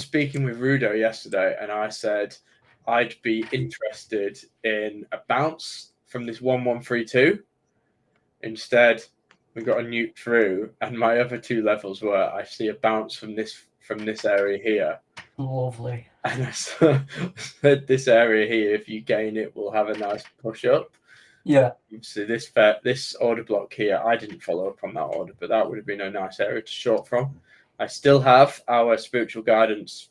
speaking with Rudo yesterday, and I said I'd be interested in a bounce from this 1132. Instead, we got a nuke through, and my other 2 levels were I see a bounce from this area here. Lovely. And I said this area here, if you gain it, will have a nice push up. Yeah. So this order block here, I didn't follow up on that order, but that would have been a nice area to short from. I still have our spiritual guidance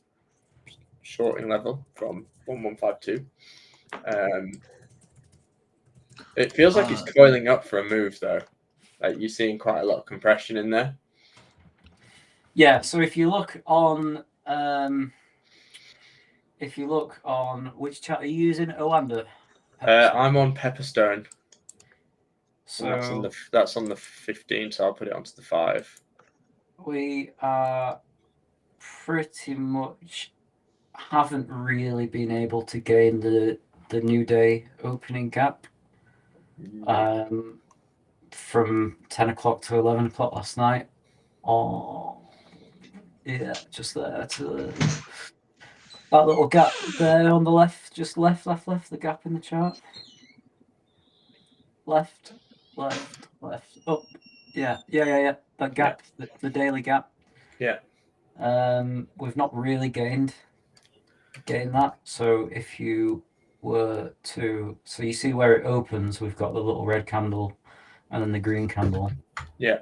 shorting level from 1152. It feels like it's coiling up for a move though. Like you're seeing quite a lot of compression in there. Yeah. So if you look on which chart are you using, Oanda? I'm on Pepperstone. So that's on the 15, so I'll put it onto the 5. We are pretty much haven't really been able to gain the new day opening gap. From 10 o'clock to 11 o'clock last night. Oh, yeah, just there to that little gap there on the left, just left, the gap in the chart. Left, up. Yeah. That gap, the daily gap. Yeah. We've not really gained that. So if you were to, so you see where it opens, we've got the little red candle and then the green candle. Yeah.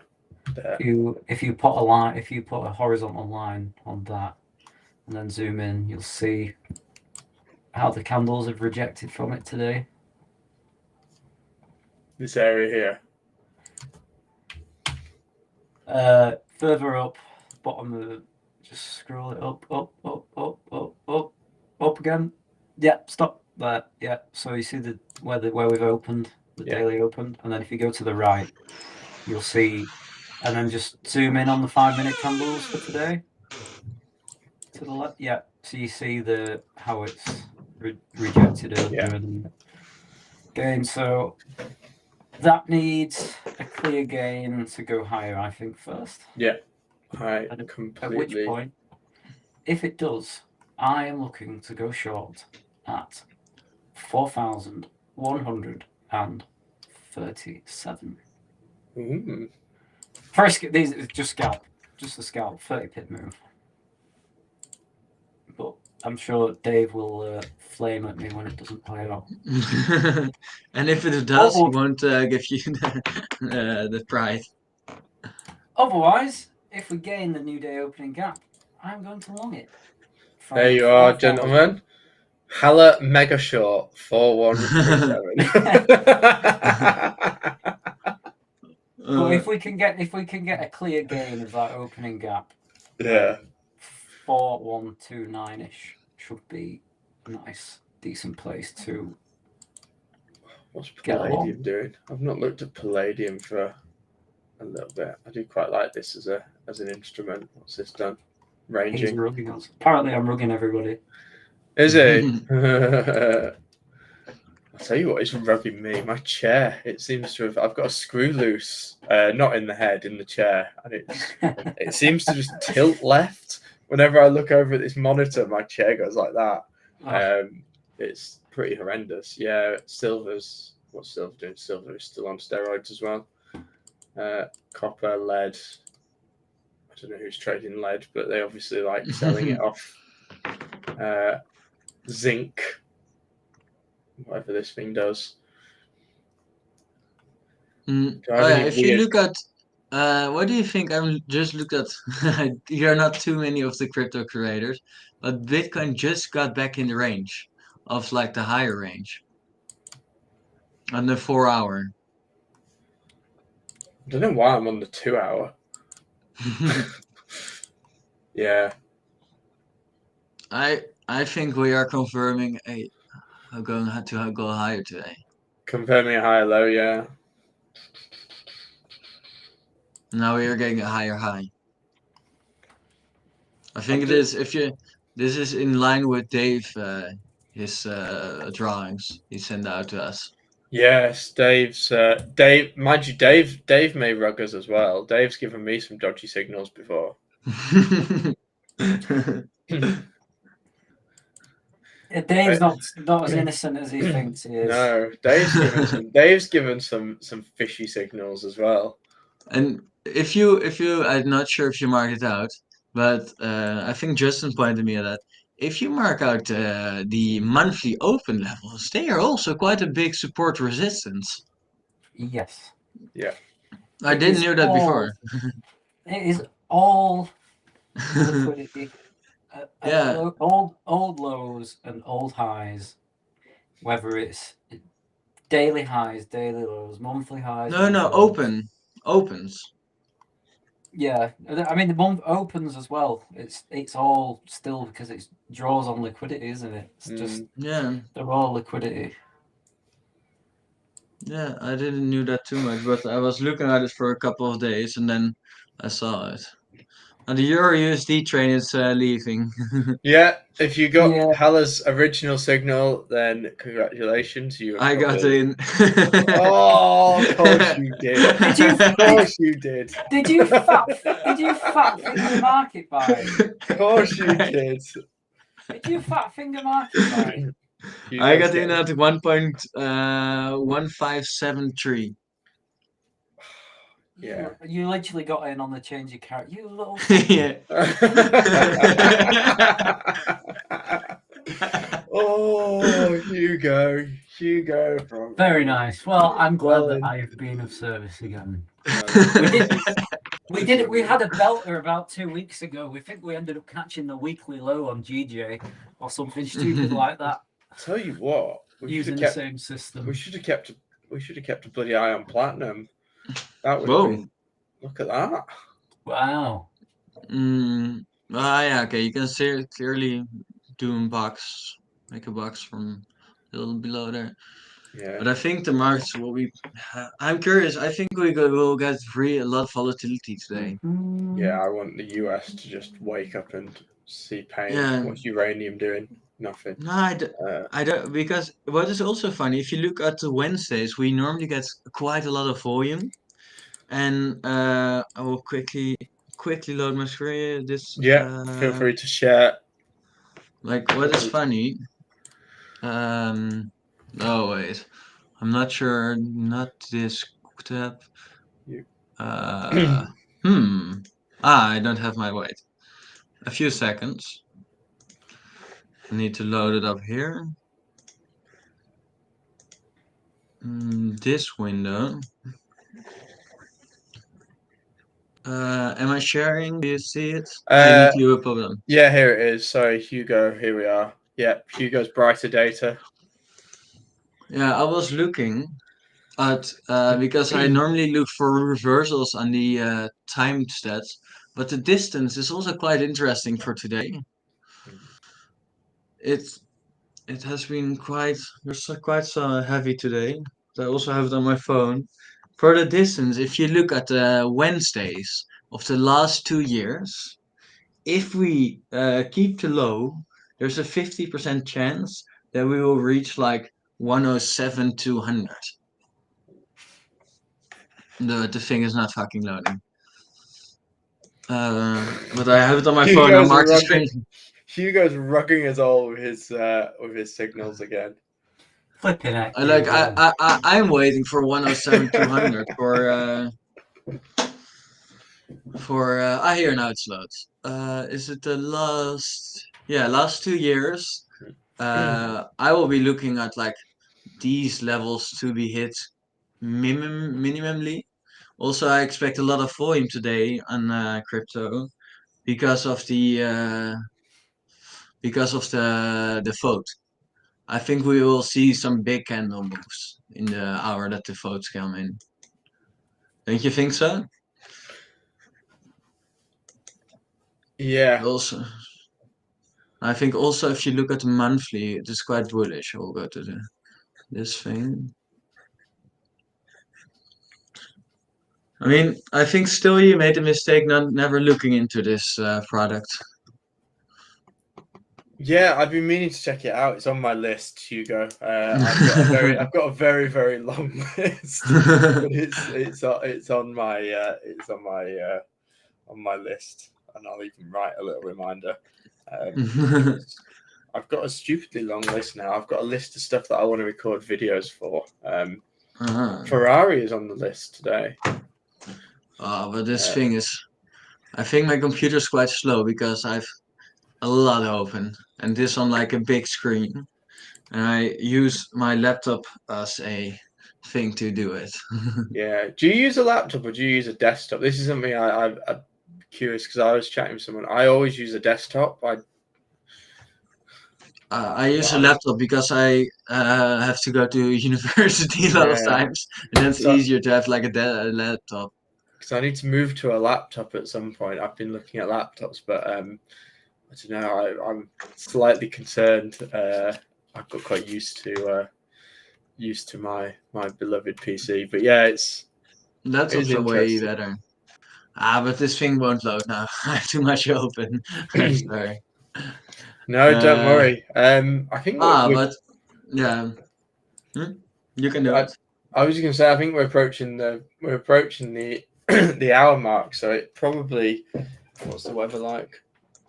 If you put a horizontal line on that and then zoom in, you'll see how the candles have rejected from it today. This area here. Further up, bottom of it, just scroll it up again. Yeah, stop there. Yeah, so you see where we've opened, the daily opened, and then if you go to the right, you'll see, and then just zoom in on the 5-minute candles for today. To the left, yeah. So you see how it's rejected earlier and gain. So that needs a clear gain to go higher, I think, first. Yeah, completely. At which point, if it does, I am looking to go short at 4,137. First, these is just the scalp, 30 pip move. But I'm sure Dave will flame at me when it doesn't play out. And if it does, he won't give you the price. Otherwise, if we gain the new day opening gap, I'm going to long it. There you are, gentlemen. Hala mega short 4137. But if we can get a clear gain of that opening gap, Yeah. 4129-ish should be a nice, decent place to What's get along. Palladium doing? I've not looked at Palladium for a little bit. I do quite like this as an instrument. What's this done? He's Ranging. rugging us. Apparently, I'm rugging everybody. Is he? I'll tell you what, it's rubbing me. My chair. It seems to have. I've got a screw loose, not in the head, in the chair, and it seems to just tilt left. Whenever I look over at this monitor, my chair goes like that. It's pretty horrendous. Yeah, silver's. What's silver doing? Silver is still on steroids as well. Copper, lead. I don't know who's trading lead, but they obviously like selling it off. Zinc. Whatever this thing does. If you look at, what do you think? I'm just looked at. Here are not too many of the crypto creators, but Bitcoin just got back in the range of like the higher range on the 4 hour. I don't know why I'm on the 2 hour. Yeah. I think we are confirming going to go higher today. Confirming a higher low, yeah. Now we are getting a higher high. I think it is. This is in line with Dave, his drawings he sent out to us. Yes, Dave. Mind you, Dave may rug us as well. Dave's given me some dodgy signals before. Dave's not as innocent as he thinks he is. No, Dave's given some fishy signals as well. And if you, I'm not sure if you marked it out, but I think Justin pointed me at that. If you mark out the monthly open levels, they are also quite a big support resistance. Yes. Yeah. I didn't know that before. It is all liquidity. Yeah. Old lows and old highs, whether it's daily highs, daily lows, monthly highs. No, opens. Yeah, I mean the month opens as well. It's all still because it draws on liquidity, isn't it? It's just they're all liquidity. Yeah, I didn't knew that too much, but I was looking at it for a couple of days and then I saw it. And the Euro USD train is leaving. Yeah, if you got Hala's original signal, then congratulations, you. I got in. Oh, of course you did. Of course you did. Did you fat finger market buy? Of course you did. Did you fat finger market buy? I got in at 1.1573. Yeah. You literally got in on the change of character. You little. Yeah. Oh, Hugo. From Very nice. Well, I'm glad that I have been of service again. We had a belter about 2 weeks ago. We think we ended up catching the weekly low on GJ or something stupid like that. Tell you what, using the same system. We should have kept a bloody eye on platinum. That would have been. Look at that. Wow. Yeah, okay. You can see clearly doing bucks, make a bucks from a little below there. Yeah. But I think the markets will be. I'm curious. I think will get a lot of volatility today. Yeah, I want the US to just wake up and see pain. Yeah. What's uranium doing? Nothing. No, I don't, because what is also funny, if you look at the Wednesdays, we normally get quite a lot of volume, and I will quickly load my screen. Feel free to share. Like, what is funny? Oh wait, I'm not sure. Not this tab. I don't have my weight. A few seconds. I need to load it up here. This window. Am I sharing? Do you see it? I need to do a problem. Yeah, here it is. Sorry, Hugo. Here we are. Yeah, Hugo's brighter data. Yeah, I was looking at because I normally look for reversals on the time stats, but the distance is also quite interesting for today. It it has been quite so heavy today. I also have it on my phone. For the distance, if you look at the Wednesdays of the last 2 years, if we keep the low, there's a 50% chance that we will reach like 107 200. The thing is not fucking loading. But I have it on my phone. I marked the screen. Hugo's rugging us all with his signals again. Flipping it. I'm waiting for 107 200 for I hear now it's loads. Is it the last 2 years? I will be looking at like these levels to be hit minimally. Also, I expect a lot of volume today on crypto because of the vote. I think we will see some big candle moves in the hour that the votes come in. Don't you think so? Yeah. Also, I think also if you look at the monthly, it is quite bullish. I'll go to this thing. I mean, I think still you made the mistake never looking into this product. Yeah, I've been meaning to check it out. It's on my list, Hugo. I've got a very, very long list, but it's on my list, and I'll even write a little reminder. I've got a stupidly long list now. I've got a list of stuff that I want to record videos for. Ferrari is on the list today. But this thing is, I think my computer's quite slow because I've a lot open, and this on like a big screen, and I use my laptop as a thing to do it. Yeah. Do you use a laptop or do you use a desktop? This is something I'm curious because I was chatting with someone. I always use a desktop. I use a laptop because I have to go to university a lot of times, and it's easier to have like a laptop. Because I need to move to a laptop at some point. I've been looking at laptops, but I don't know. I'm slightly concerned. I've got quite used to my beloved PC, but yeah, Laptops are way better. But this thing won't load now. I have too much open. I'm sorry. No, don't worry. I think. But yeah, you can do it. I was going to say I think we're approaching the the hour mark, so it probably. What's the weather like?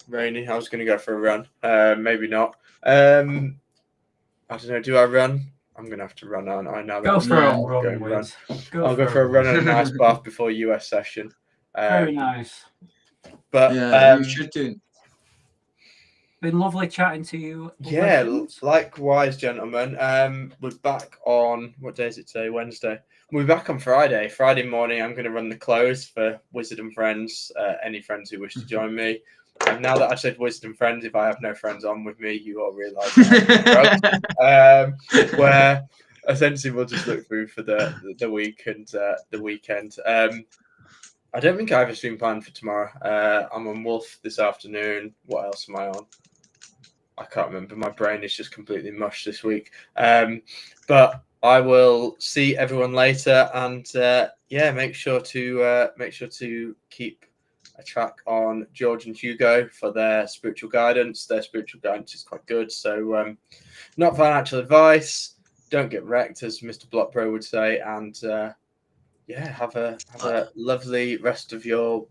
Rainy. I was going to go for a run. Maybe not. I don't know. Do I run? I'm going to have to run, aren't I? Now Go for a run. I'll go for a run and a nice bath before US session. Very nice. But yeah, you should do. Been lovely chatting to you. Yeah, likewise, gentlemen. We're back on what day is it today? Wednesday. We're back on Friday. Friday morning, I'm going to run the close for Wizard and Friends. Any friends who wish to join me. And now that I've said Wizard and Friends, if I have no friends on with me, you all realise where essentially we'll just look through for the week and the weekend. I don't think I have a stream planned for tomorrow. I'm on Wolf this afternoon. What else am I on? I can't remember. My brain is just completely mush this week. But I will see everyone later, and make sure to keep a track on George and Hugo for their spiritual guidance. Their spiritual guidance is quite good. So, not financial advice. Don't get wrecked, as Mr. Blockbro would say, and have a lovely rest of your